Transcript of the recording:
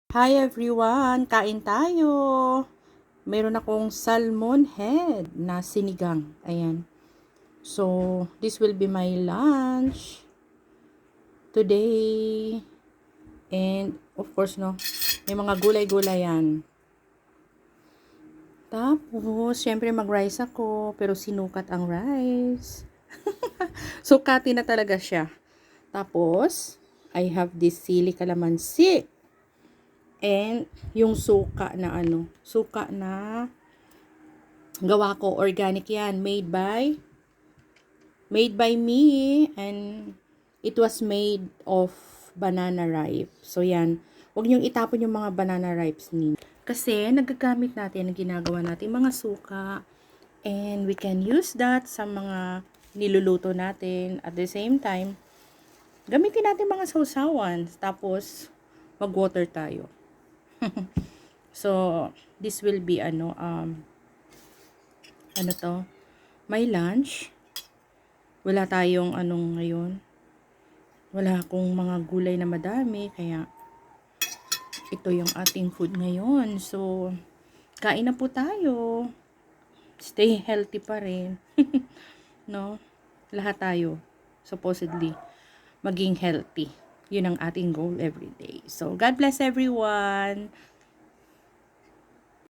Hi everyone! Kain tayo! Meron akong salmon head na sinigang. Ayan. So, this will be my lunch today. And, of course, no, may mga gulay-gulay yan. Tapos, syempre mag-rice ako, pero sinukat ang rice. Sukati na talaga siya. Tapos, I have this sili calamansi. And, yung suka na gawa ko, organic yan, made by me, and it was made of banana ripe. So, yan, huwag niyong itapon yung mga banana ripes ninyo. Kasi, nagagamit natin, ginagawa natin mga suka, and we can use that sa mga niluluto natin. At the same time, gamitin natin mga sausawan, tapos, mag-water tayo. So, this will be my lunch. Wala tayong ngayon. Wala akong mga gulay na madami, kaya ito yung ating food ngayon. So, kain na po tayo. Stay healthy pa rin. No? Lahat tayo, supposedly, maging healthy. Yun ang ating goal every day. So, God bless everyone.